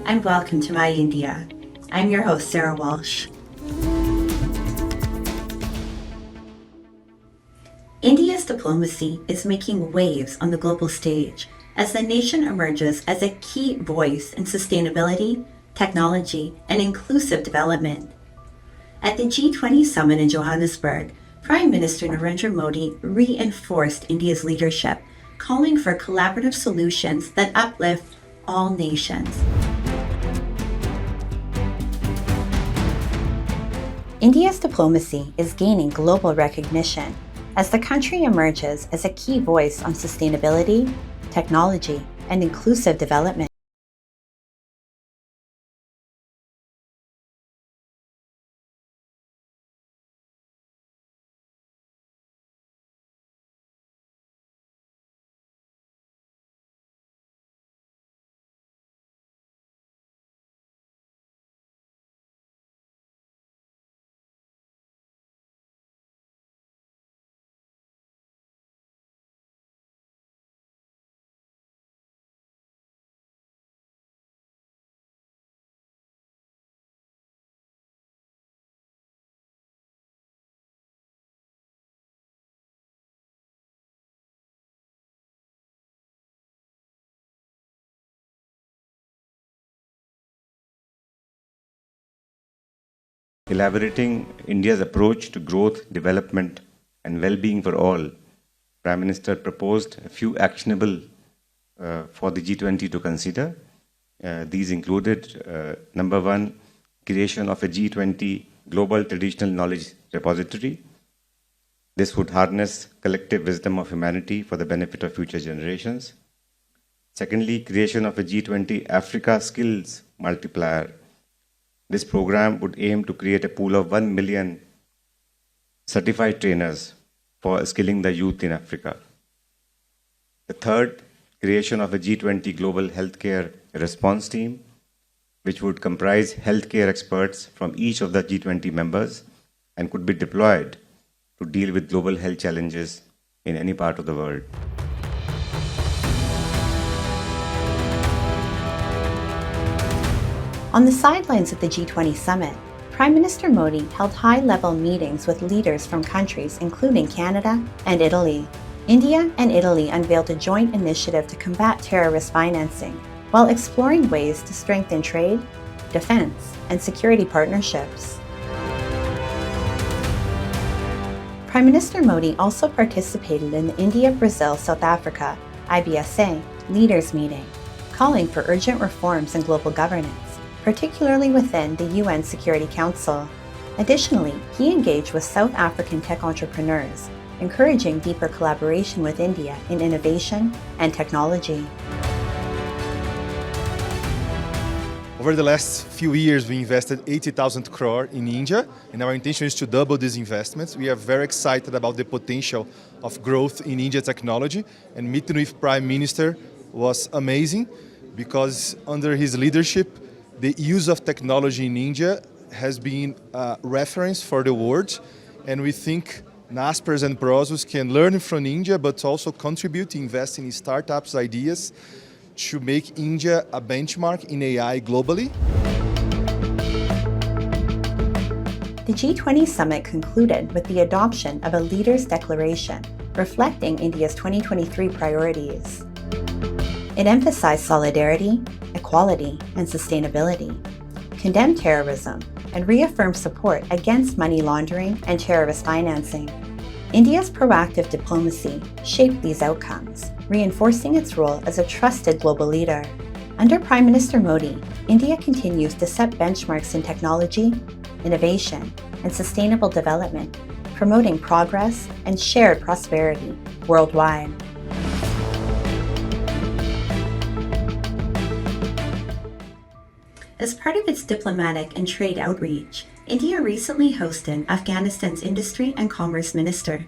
and welcome to My India. I'm your host, Sarah Walsh. India's diplomacy is making waves on the global stage as the nation emerges as a key voice in sustainability, technology, and inclusive development. At the G20 summit in Johannesburg, Prime Minister Narendra Modi reinforced India's leadership, calling for collaborative solutions that uplift all nations. India's diplomacy is gaining global recognition as the country emerges as a key voice on sustainability, technology, and inclusive development. Elaborating India's approach to growth, development, and well-being for all, Prime Minister proposed a few actionable for the G20 to consider. These included, number one, creation of a G20 Global Traditional Knowledge Repository. This would harness collective wisdom of humanity for the benefit of future generations. Secondly, creation of a G20 Africa Skills Multiplier. This program would aim to create a pool of 1 million certified trainers for skilling the youth in Africa. The third, creation of a G20 Global Healthcare Response Team, which would comprise healthcare experts from each of the G20 members and could be deployed to deal with global health challenges in any part of the world. On the sidelines of the G20 summit, Prime Minister Modi held high-level meetings with leaders from countries including Canada and Italy. India and Italy unveiled a joint initiative to combat terrorist financing while exploring ways to strengthen trade, defense, and security partnerships. Prime Minister Modi also participated in the India-Brazil-South Africa (IBSA) leaders meeting, calling for urgent reforms in global governance, particularly within the UN Security Council. Additionally, he engaged with South African tech entrepreneurs, encouraging deeper collaboration with India in innovation and technology. Over the last few years, we invested 80,000 crore in India, and our intention is to double these investments. We are very excited about the potential of growth in India technology, and meeting with Prime Minister was amazing because under his leadership, the use of technology in India has been a reference for the world, and we think Naspers and Prosus can learn from India, but also contribute to invest in startups' ideas to make India a benchmark in AI globally. The G20 summit concluded with the adoption of a leaders' declaration reflecting India's 2023 priorities. It emphasized solidarity, equality, and sustainability, condemned terrorism, and reaffirmed support against money laundering and terrorist financing. India's proactive diplomacy shaped these outcomes, reinforcing its role as a trusted global leader. Under Prime Minister Modi, India continues to set benchmarks in technology, innovation, and sustainable development, promoting progress and shared prosperity worldwide. As part of its diplomatic and trade outreach, India recently hosted Afghanistan's Industry and Commerce Minister.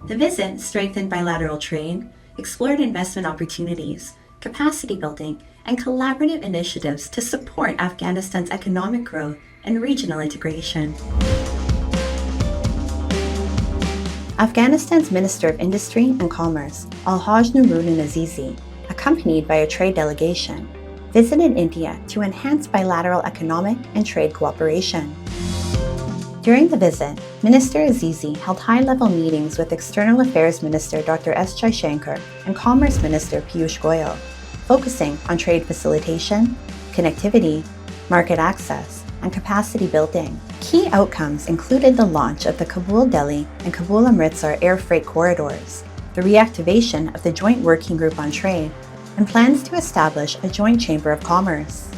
The visit strengthened bilateral trade, explored investment opportunities, capacity building, and collaborative initiatives to support Afghanistan's economic growth and regional integration. Afghanistan's Minister of Industry and Commerce, Alhaj Nuruddin Azizi, accompanied by a trade delegation, visited India to enhance bilateral economic and trade cooperation. During the visit, Minister Azizi held high-level meetings with External Affairs Minister Dr. S. Jaishankar and Commerce Minister Piyush Goyal, focusing on trade facilitation, connectivity, market access, and capacity building. Key outcomes included the launch of the Kabul-Delhi and Kabul-Amritsar air freight corridors, the reactivation of the Joint Working Group on Trade, and plans to establish a joint chamber of commerce.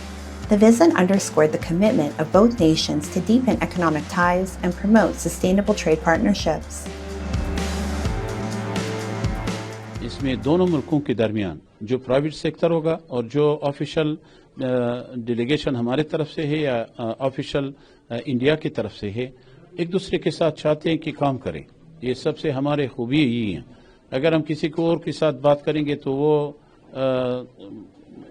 The visit underscored the commitment of both nations to deepen economic ties and promote sustainable trade partnerships. इसमें दोनों मुल्कों के दरमियान जो private sector होगा और जो official delegation हमारे तरफ से है या ऑफिशियल इंडिया की तरफ से है, एक दूसरे के साथ चाहते हैं कि काम करें। ये सबसे हमारे खूबी यही है। अगर हम किसी को और के साथ बात करेंगे तो वो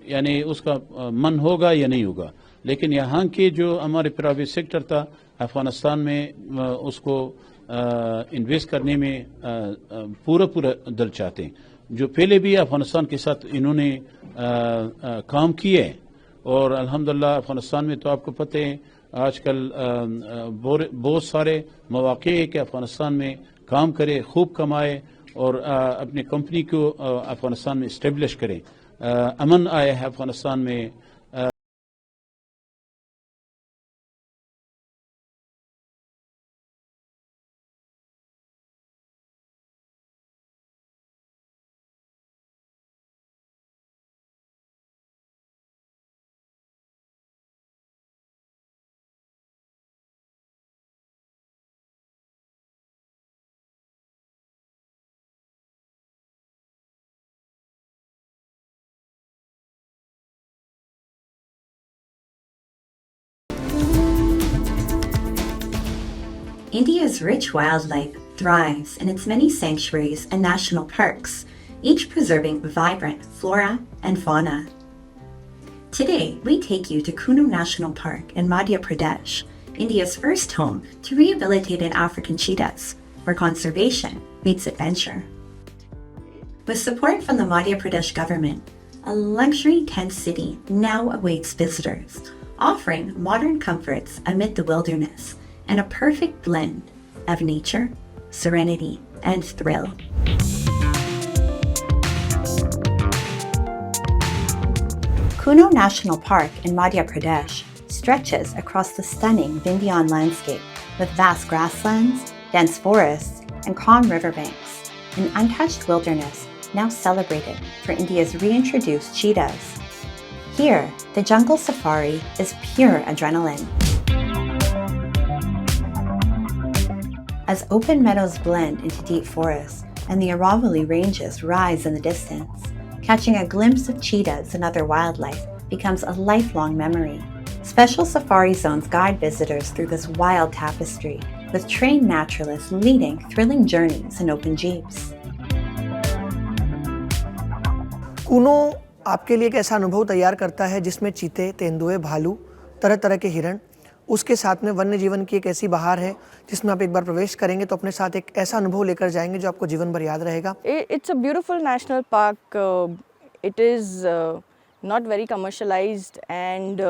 यानी उसका मन होगा या नहीं होगा, लेकिन यहाँ के जो हमारे प्राइवेट सेक्टर था अफगानिस्तान में उसको इन्वेस्ट करने में पूरा दिल चाहते हैं। जो पहले भी अफगानिस्तान के साथ इन्होंने काम किए और अल्हम्दुलिल्लाह अफगानिस्तान में तो आपको पता है आजकल बहुत सारे मौके हैं कि अफगानिस्तान में काम करे, खूब कमाए और अपनी कंपनी को अफगानिस्तान में इस्टेब्लिश करें। अमन आया है अफगानिस्तान में। India's rich wildlife thrives in its many sanctuaries and national parks, each preserving vibrant flora and fauna. Today, we take you to Kuno National Park in Madhya Pradesh, India's first home to rehabilitated African cheetahs, where conservation meets adventure. With support from the Madhya Pradesh government, a luxury tent city now awaits visitors, offering modern comforts amid the wilderness and a perfect blend of nature, serenity, and thrill. Kuno National Park in Madhya Pradesh stretches across the stunning Vindhyan landscape with vast grasslands, dense forests, and calm riverbanks, an untouched wilderness now celebrated for India's reintroduced cheetahs. Here, the jungle safari is pure adrenaline. As open meadows blend into deep forests and the Aravalli ranges rise in the distance, catching a glimpse of cheetahs and other wildlife becomes a lifelong memory. Special safari zones guide visitors through this wild tapestry, with trained naturalists leading thrilling journeys in open jeeps. Kuno आपके लिए एक ऐसा अनुभव तैयार करता है जिसमें चीते, तेंदुए, भालू, तरह तरह के हिरण, उसके साथ में वन्य जीवन की एक ऐसी बहार है जिसमें आप एक बार प्रवेश करेंगे तो अपने साथ एक ऐसा अनुभव लेकर जाएंगे जो आपको जीवन भर याद रहेगा। It's a beautiful national park. It is not very commercialized and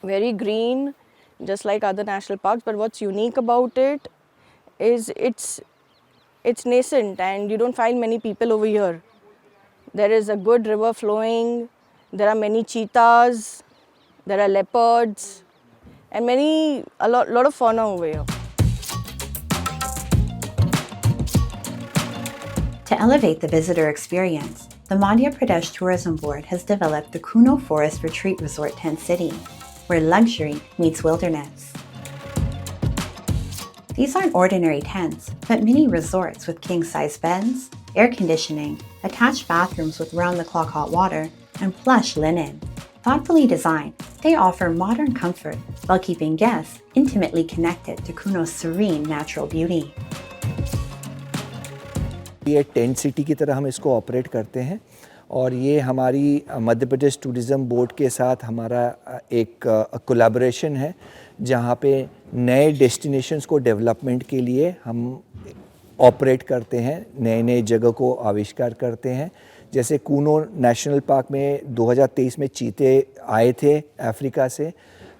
very green, just like other national parks. But what's unique about it is it's nascent and you don't find many people over here. There is a good river flowing. There are many cheetahs. There are leopards. And a lot of fauna over here. To elevate the visitor experience, the Madhya Pradesh Tourism Board has developed the Kuno Forest Retreat Resort Tent City, where luxury meets wilderness. These aren't ordinary tents, but mini resorts with king-size beds, air conditioning, attached bathrooms with round-the-clock hot water, and plush linen. Thoughtfully designed, they offer modern comfort while keeping guests intimately connected to Kuno's serene natural beauty. ये tent city की तरह हम इसको operate करते हैं और ये हमारी मध्य प्रदेश टूरिज़्म बोर्ड के साथ हमारा एक कोलैबोरेशन है जहाँ पे नए डेस्टिनेशंस को डेवलपमेंट के लिए हम ऑपरेट करते हैं, नए नए जगह को आविष्कार करते हैं जैसे कूनो नेशनल पार्क में 2023 में चीते आए थे अफ्रीका से,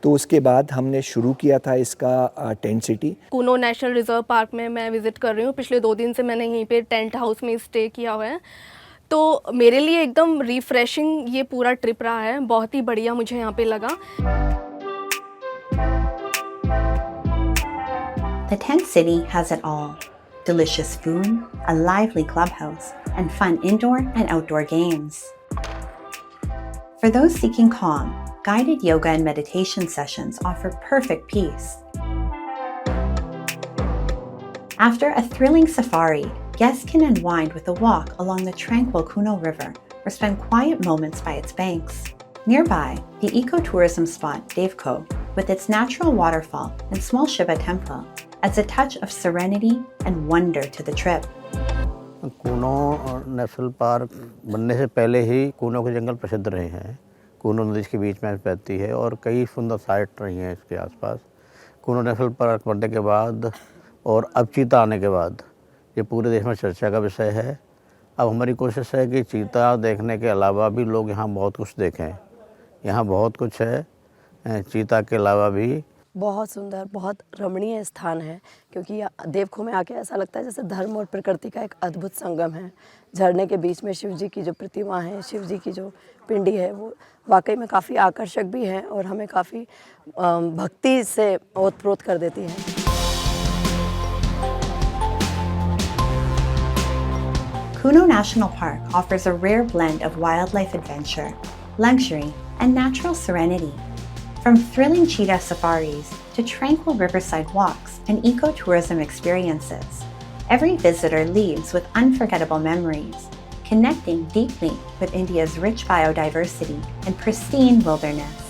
तो उसके बाद हमने शुरू किया था इसका tent city. Kuno national reserve park में मैं विज़िट कर रही हूँ। पिछले 2 दिन से मैंने यहीं पे टेंट हाउस में स्टे किया हुआ है, तो मेरे लिए एकदम रिफ़्रेशिंग ये पूरा ट्रिप रहा है। बहुत ही बढ़िया मुझे यहाँ पे लगा। The tent city has it all: delicious food, a lively clubhouse, and fun indoor and outdoor games. For those seeking calm, guided yoga and meditation sessions offer perfect peace. After a thrilling safari, guests can unwind with a walk along the tranquil Kuno River or spend quiet moments by its banks. Nearby, the ecotourism spot Devko, with its natural waterfall and small Shiva temple, adds a touch of serenity and wonder to the trip. Kuno national park बनने से पहले ही कूनो के जंगल प्रसिद्ध रहे हैं। कूनो नदी के बीच में बहती है और कई सुंदर साइट रही हैं इसके आसपास। कूनो नेशनल पार्क बनने के बाद और अब चीता आने के बाद ये पूरे देश में चर्चा का विषय है। अब हमारी कोशिश है कि चीता देखने के अलावा भी लोग यहाँ बहुत कुछ देखें। यहाँ बहुत कुछ है चीता के अलावा भी। बहुत सुंदर, बहुत रमणीय स्थान है, क्योंकि देवखो में आके ऐसा लगता है जैसे धर्म और प्रकृति का एक अद्भुत संगम है। झरने के बीच में शिव जी की जो प्रतिमा है, शिव जी की जो पिंडी है, वो वाकई में काफ़ी आकर्षक भी है और हमें काफ़ी भक्ति से ओतप्रोत कर देती है। Kuno National Park offers a rare blend of wildlife adventure, luxury, and natural serenity. From thrilling cheetah safaris to tranquil riverside walks and ecotourism experiences, every visitor leaves with unforgettable memories, connecting deeply with India's rich biodiversity and pristine wilderness.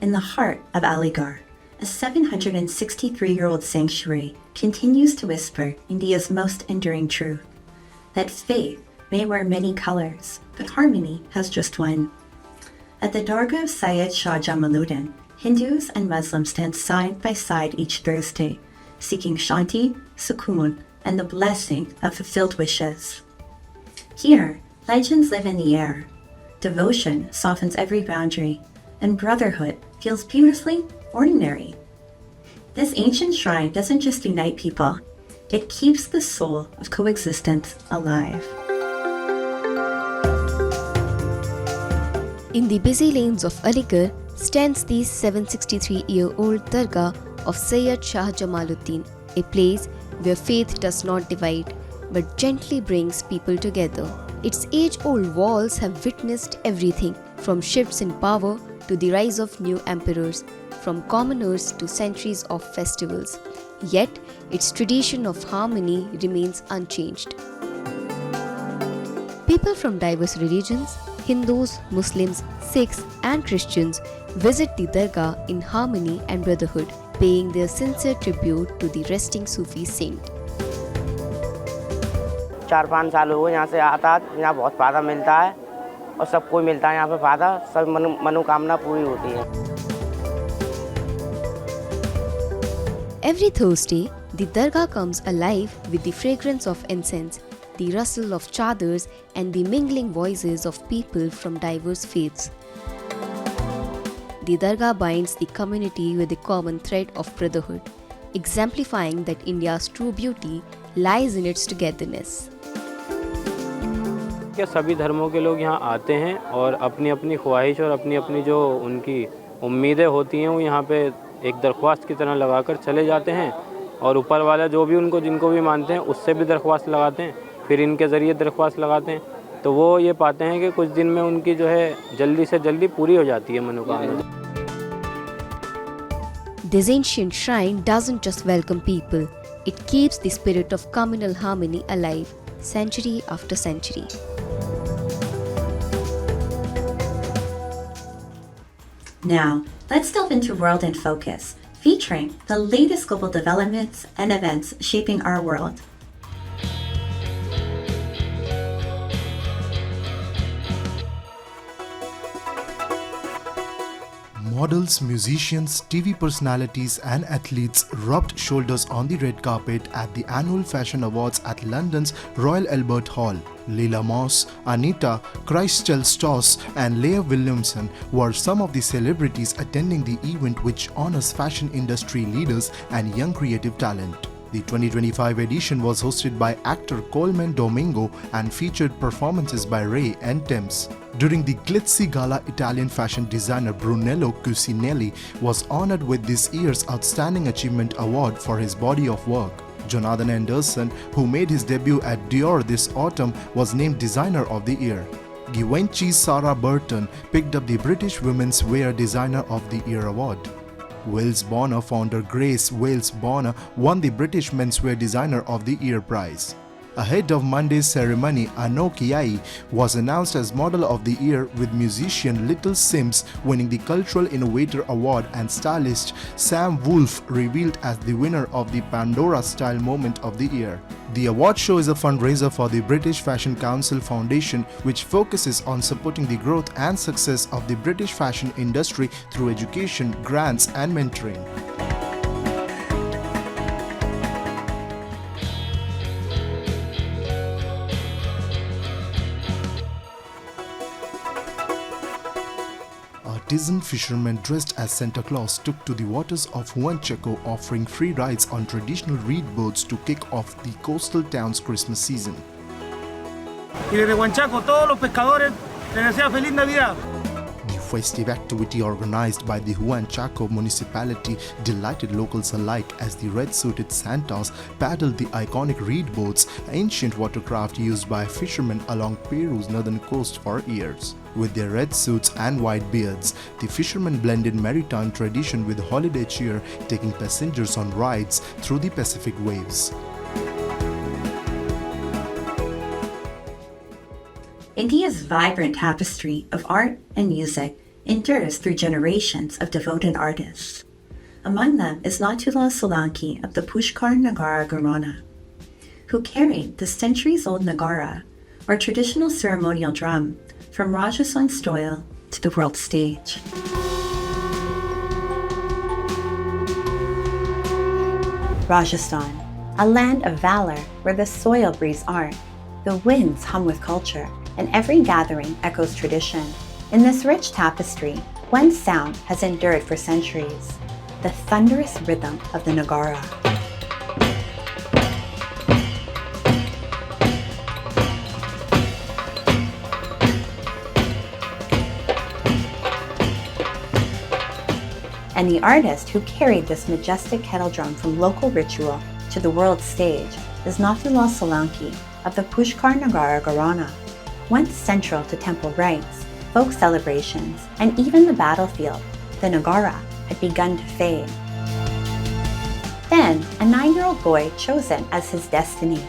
In the heart of Aligarh, a 763-year-old sanctuary continues to whisper India's most enduring truth, that faith may wear many colors, but harmony has just one. At the Dargah of Syed Shah Jamaluddin, Hindus and Muslims stand side by side each Thursday, seeking shanti, sukoon, and the blessing of fulfilled wishes. Here, legends live in the air. Devotion softens every boundary, and brotherhood feels beautifully ordinary. This ancient shrine doesn't just unite people, it keeps the soul of coexistence alive. In the busy lanes of Aligarh stands the 763-year-old Dargah of Syed Shah Jamaluddin, a place where faith does not divide but gently brings people together. Its age-old walls have witnessed everything from shifts in power to the rise of new emperors, from commoners to centuries of festivals. Yet, its tradition of harmony remains unchanged. People from diverse religions, Hindus, Muslims, Sikhs and Christians visit the Dargah in harmony and brotherhood, paying their sincere tribute to the resting Sufi saint. 4-5 साल हो गए यहाँ से आता, यहाँ बहुत फायदा मिलता है और सबको मिलता है यहाँ पे फायदा, सब मनोकामना पूरी होती है। Every Thursday, the Dargah comes alive with the fragrance of incense, the rustle of chadars and the mingling voices of people from diverse faiths. The Dargah binds the community with a common thread of brotherhood, exemplifying that India's true beauty lies in its togetherness. क्या सभी धर्मों के लोग यहाँ आते हैं और अपनी अपनी ख्वाहिश और अपनी अपनी जो उनकी उम्मीदें होती हैं वो यहाँ पे एक दरख्वास्त की तरह लगाकर चले जाते हैं और ऊपर वाला जो भी उनको जिनको भी मानते हैं उससे भी दरख्वास्त लगाते हैं, फिर इनके ज़रिए दरख्वास्त लगाते हैं, तो वो ये पाते हैं कि कुछ दिन में उनकी जो है जल्दी से जल्दी पूरी हो जाती है मनोकामना। This ancient shrine doesn't just welcome people, it keeps the spirit of communal harmony alive, century after century. Now, let's delve into World in Focus, featuring the latest global developments and events shaping our world. Models, musicians, TV personalities and athletes rubbed shoulders on the red carpet at the annual Fashion Awards at London's Royal Albert Hall. Lila Moss, Anita, Christel Stoss and Leah Williamson were some of the celebrities attending the event, which honors fashion industry leaders and young creative talent. The 2025 edition was hosted by actor Coleman Domingo and featured performances by Ray and Thames. During the glitzy gala, Italian fashion designer Brunello Cucinelli was honored with this year's Outstanding Achievement Award for his body of work. Jonathan Anderson, who made his debut at Dior this autumn, was named Designer of the Year. Givenchy's Sarah Burton picked up the British Women's Wear Designer of the Year award. Wales Bonner founder Grace Wales Bonner won the British Menswear Designer of the Year prize. Ahead of Monday's ceremony, Ano Kiai was announced as Model of the Year, with musician Little Sims winning the Cultural Innovator Award and stylist Sam Wolf revealed as the winner of the Pandora Style Moment of the Year. The award show is a fundraiser for the British Fashion Council Foundation, which focuses on supporting the growth and success of the British fashion industry through education, grants and mentoring. Artisan fishermen dressed as Santa Claus took to the waters of Huanchaco, offering free rides on traditional reed boats to kick off the coastal town's Christmas season. Y desde Huanchaco, todos los pescadores les deseo feliz Navidad. The festive activity organized by the Huanchaco municipality delighted locals alike as the red-suited Santas paddled the iconic reed boats, ancient watercraft used by fishermen along Peru's northern coast for years. With their red suits and white beards, the fishermen blended maritime tradition with holiday cheer, taking passengers on rides through the Pacific waves. India's vibrant tapestry of art and music endures through generations of devoted artists. Among them is Natullah Solanki of the Pushkar Nagara Gharana, who carried the centuries-old Nagara, or traditional ceremonial drum, from Rajasthan soil to the world stage. Rajasthan, a land of valor where the soil breathes art, the winds hum with culture, and every gathering echoes tradition. In this rich tapestry, one sound has endured for centuries: the thunderous rhythm of the Nagara. And the artist who carried this majestic kettle drum from local ritual to the world stage is Natullah Solanki of the Pushkar Nagara Gharana. Once central to temple rites, folk celebrations, and even the battlefield, the Nagara had begun to fade. Then, a 9-year-old boy chosen as his destiny.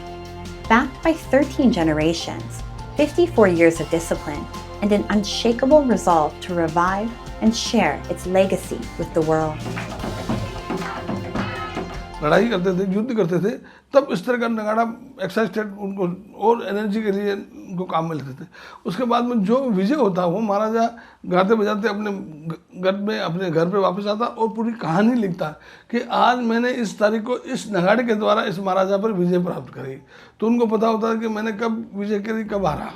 Backed by 13 generations, 54 years of discipline, and an unshakable resolve to revive and share its legacy with the world. लड़ाई करते थे, युद्ध करते थे, तब इस तरह का नगाड़ा एक्साइटेड उनको और एनर्जी के लिए उनको काम में लेते थे। उसके बाद में जो विजय होता वो महाराजा गाते बजाते अपने घर पे वापस आता और पूरी कहानी लिखता कि आज मैंने इस तारीख को इस नगाड़े के द्वारा इस महाराजा पर विजय प्राप्त करी। तो उनको पता होता कि मैंने कब विजय करी, कब हारा।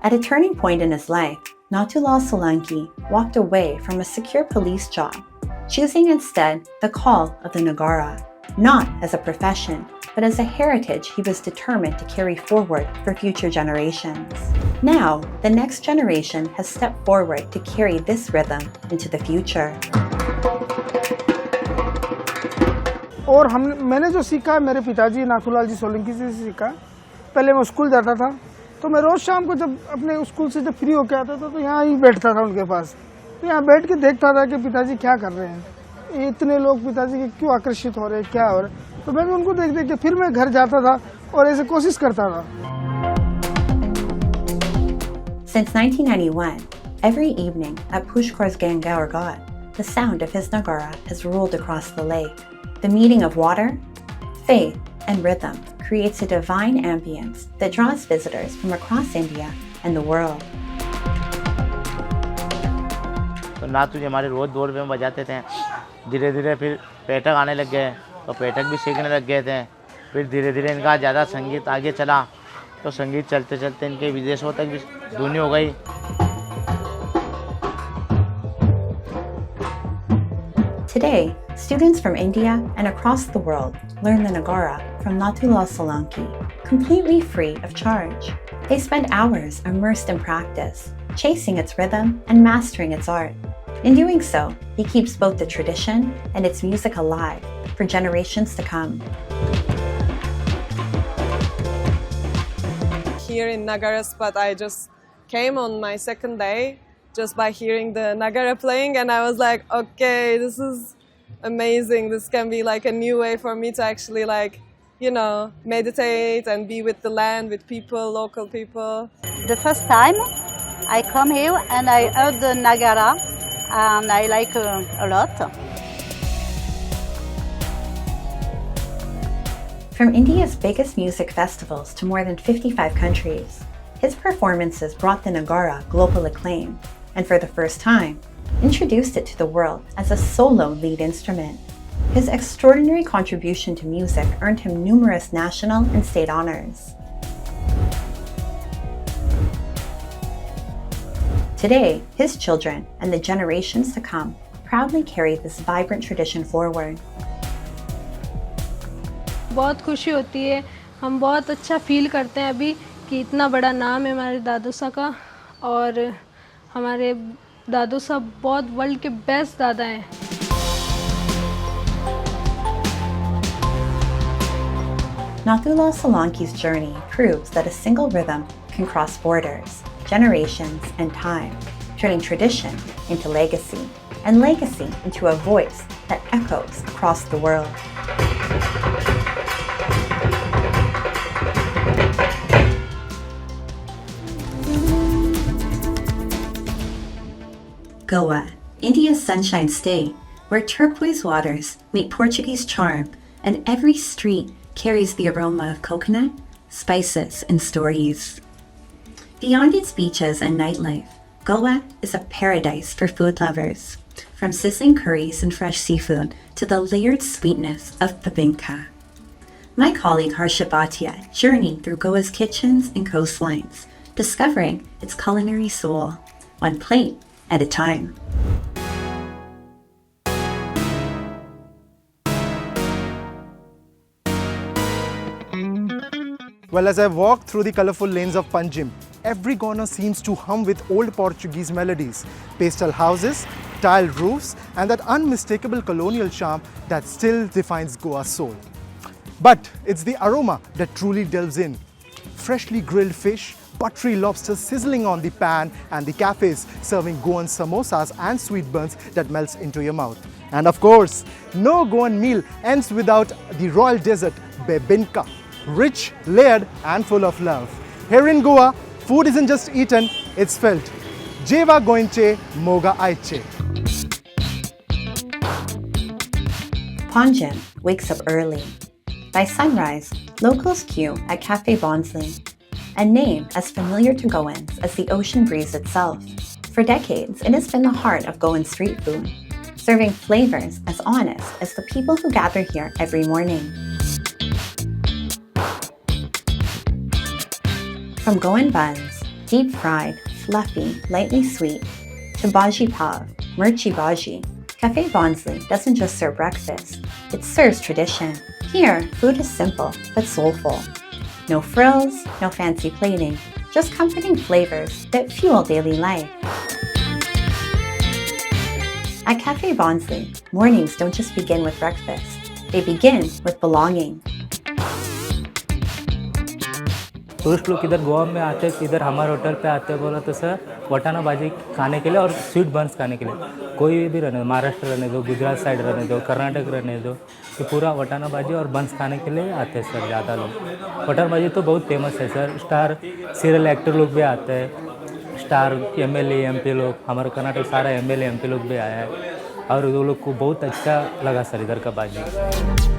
At a turning point in his life, Natullah Solanki walked away from a secure police job, choosing instead the call of the Nagara, not as a profession, but as a heritage he was determined to carry forward for future generations. Now, the next generation has stepped forward to carry this rhythm into the future. और मैंने जो सीखा मेरे पिताजी नाथुलाल जी सोलंकी से सीखा। पहले मैं स्कूल जाता था तो मैं रोज शाम को जब अपने स्कूल से जब फ्री होके आता था तो यहाँ ही बैठता था उनके पास। तो यहाँ बैठ के देखता था कि पिताजी क्या कर रहे हैं, इतने लोग पिताजी के क्यों आकर्षित हो रहे हैं, क्या हो रहा है। तो मैं भी उनको देख देख के फिर मैं घर जाता था और ऐसे कोशिश करता था। Since 1991, every evening at Pushkar's Gangaur Ghat, the sound of his Nagara has ruled across the lake. The meeting of water, faith, and rhythm creates a divine ambience that draws visitors from across India and the world. तो नाथ तुझे हमारे रोज़ दौड़ में बजाते थे, धीरे धीरे फिर पैठक आने लग गए, तो पैठक भी सीखने लग गए थे। फिर धीरे धीरे इनका ज़्यादा संगीत आगे चला, तो संगीत चलते चलते इनके विदेशों तक भी धुनी हो गई। Today, students from India and across the world learn the Nagara from Natullah Solanki, completely free of charge. They spend hours immersed in practice, chasing its rhythm and mastering its art. In doing so, he keeps both the tradition and its music alive for generations to come. Here in Nagara spot, I just came on my second day just by hearing the Nagara playing, and I was like, okay, this is amazing. This can be like a new way for me to actually meditate and be with the land, with people, local people. The first time I come here and I heard the Nagara, and I like a lot. From India's biggest music festivals to more than 55 countries, his performances brought the Nagara global acclaim, and for the first time, introduced it to the world as a solo lead instrument. His extraordinary contribution to music earned him numerous national and state honors. Today, his children and the generations to come proudly carry this vibrant tradition forward. बहुत खुशी होती है, हम बहुत अच्छा feel करते हैं अभी कि इतना बड़ा नाम है हमारे दादू साहब का, और हमारे दादू साहब बहुत वर्ल्ड के बेस्ट दादा हैं। Natullah Solanki's journey proves that a single rhythm can cross borders, generations, and time, turning tradition into legacy, and legacy into a voice that echoes across the world. Goa, India's sunshine state, where turquoise waters meet Portuguese charm, and every street carries the aroma of coconut, spices, and stories. Beyond its beaches and nightlife, Goa is a paradise for food lovers, from sizzling curries and fresh seafood to the layered sweetness of bibinka. My colleague Harsha Bhatia journeyed through Goa's kitchens and coastlines, discovering its culinary soul, one plate at a time. Well, as I walk through the colorful lanes of Panjim, every corner seems to hum with old Portuguese melodies, pastel houses, tiled roofs, and that unmistakable colonial charm that still defines Goa's soul. But it's the aroma that truly delves in. Freshly grilled fish, buttery lobster sizzling on the pan, and the cafes serving Goan samosas and sweet buns that melts into your mouth. And of course, no Goan meal ends without the royal dessert, bebinka, rich, layered, and full of love. Here in Goa, food isn't just eaten, it's felt. Jeva goinche, moga aiche. Panjim wakes up early. By sunrise, locals queue at Cafe Bonsley, a name as familiar to Goans as the ocean breeze itself. For decades, it has been the heart of Goan street food, serving flavors as honest as the people who gather here every morning. From Goan buns, deep fried, fluffy, lightly sweet, to bhaji pav, mirchi bhaji, Cafe Bonsley doesn't just serve breakfast, it serves tradition. Here, food is simple but soulful. No frills, no fancy plating, just comforting flavors that fuel daily life. At Cafe Bonsley, mornings don't just begin with breakfast, they begin with belonging. Tourist लोग इधर गोवा में आते हैं, इधर हमारे hotel पे आते हैं, बोला तो सर वटाना भाजी खाने के लिए और स्वीट बंस खाने के लिए, कोई भी रहने दो, महाराष्ट्र रहने दो, गुजरात साइड रहने दो, कर्नाटक रहने दो, तो पूरा वटाना भाजी और बंस खाने के लिए आते हैं सर ज़्यादा लोग। वटाना भाजी तो बहुत फेमस है सर, स्टार सीरियल एक्टर लोग भी आते हैं, स्टार एमएलए एमपी लोग, हमारे कर्नाटक सारा एमएलए एमपी लोग भी आया है, और वो लोग को बहुत अच्छा लगा सर इधर का भाजी।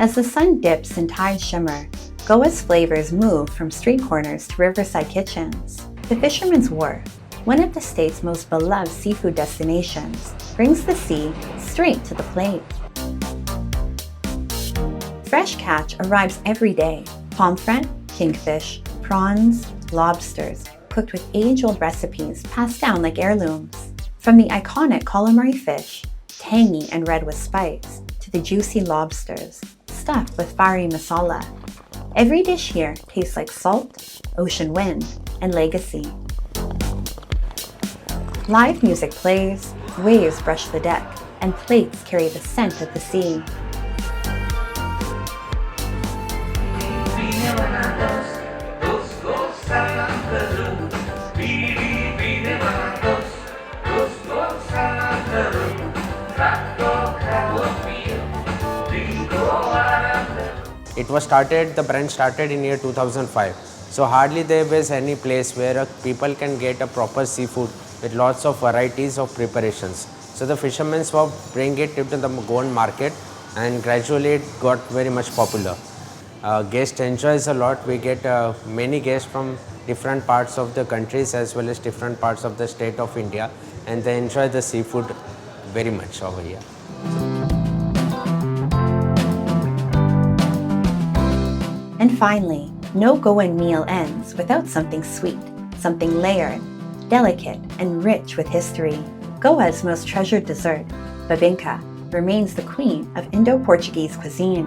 As the sun dips in tide shimmer, Goa's flavors move from street corners to riverside kitchens. The Fisherman's Wharf, one of the state's most beloved seafood destinations, brings the sea straight to the plate. Fresh catch arrives every day. Pomfret, kingfish, prawns, lobsters, cooked with age-old recipes passed down like heirlooms. From the iconic calamari fish, tangy and red with spice, to the juicy lobsters, stuffed with fiery masala. Every dish here tastes like salt, ocean wind, and legacy. Live music plays, waves brush the deck, and plates carry the scent of the sea. It was started, the brand started in year 2005. So hardly there was any place where people can get a proper seafood with lots of varieties of preparations. So the fishermen's were bring it into the Goan market, and gradually it got very much popular. Guest enjoys a lot. We get many guests from different parts of the countries as well as different parts of the state of India, and they enjoy the seafood very much over here. And finally, no Goan meal ends without something sweet, something layered, delicate, and rich with history. Goa's most treasured dessert, bebinca, remains the queen of Indo-Portuguese cuisine.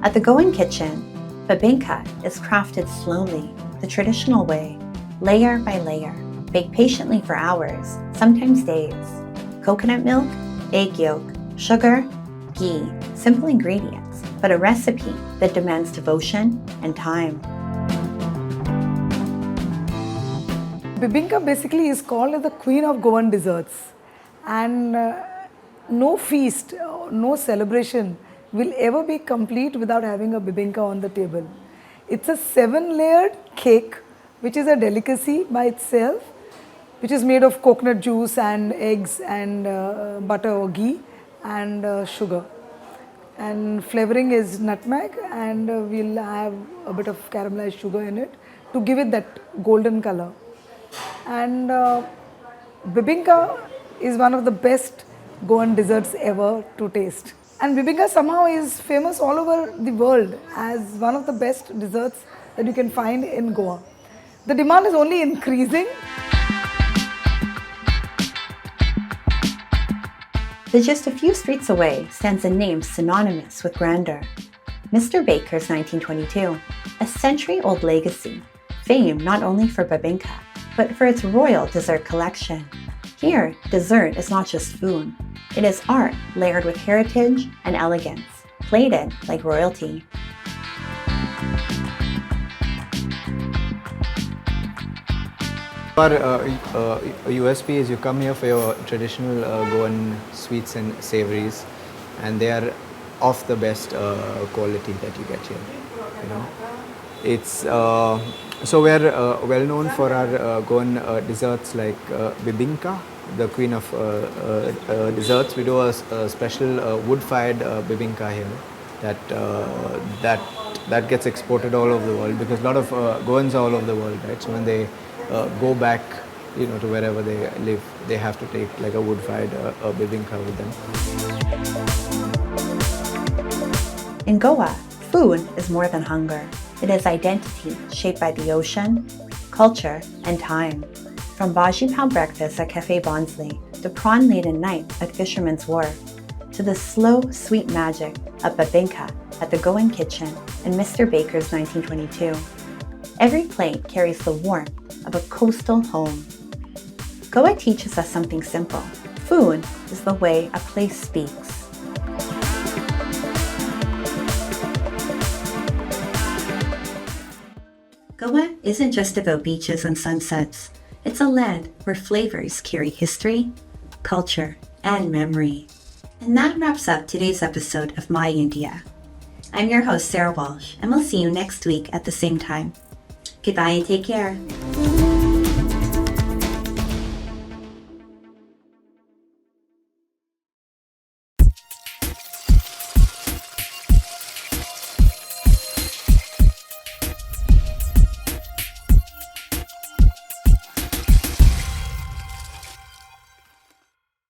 At the Goan kitchen, bebinca is crafted slowly, the traditional way, layer by layer, baked patiently for hours, sometimes days. Coconut milk, egg yolk, sugar, ghee, simple ingredients, but a recipe that demands devotion and time. Bebinca basically is called the queen of Goan desserts, and no feast, no celebration will ever be complete without having a bebinca on the table. It's a 7-layered cake which is a delicacy by itself, which is made of coconut juice and eggs and butter or ghee and sugar. And flavoring is nutmeg, and we'll have a bit of caramelized sugar in it to give it that golden color. And bebinca is one of the best Goan desserts ever to taste. And bebinca somehow is famous all over the world as one of the best desserts that you can find in Goa. The demand is only increasing. Just a few streets away stands a name synonymous with grandeur. Mr. Baker's 1922, a century-old legacy, famed not only for bebinca, but for its royal dessert collection. Here, dessert is not just food. It is art layered with heritage and elegance, plated like royalty. Our USP is you come here for your traditional Goan sweets and savories, and they are of the best quality that you get here. You know, it's so we're well known for our Goan desserts like bebinca, the queen of desserts. We do a special wood-fired bebinca here that gets exported all over the world, because a lot of Goans are all over the world, right? So when they go back, to wherever they live, they have to take like a wood-fired bebinca with them. In Goa, food is more than hunger. It is identity shaped by the ocean, culture, and time. From bhaji pao breakfast at Cafe Bonsley, to prawn-laden night at Fisherman's Wharf, to the slow, sweet magic of bebinca at the Goan kitchen in Mr. Baker's 1922. Every plate carries the warmth of a coastal home. Goa teaches us something simple. Food is the way a place speaks. Goa isn't just about beaches and sunsets. It's a land where flavors carry history, culture, and memory. And that wraps up today's episode of My India. I'm your host, Sarah Walsh, and we'll see you next week at the same time. Goodbye and take care.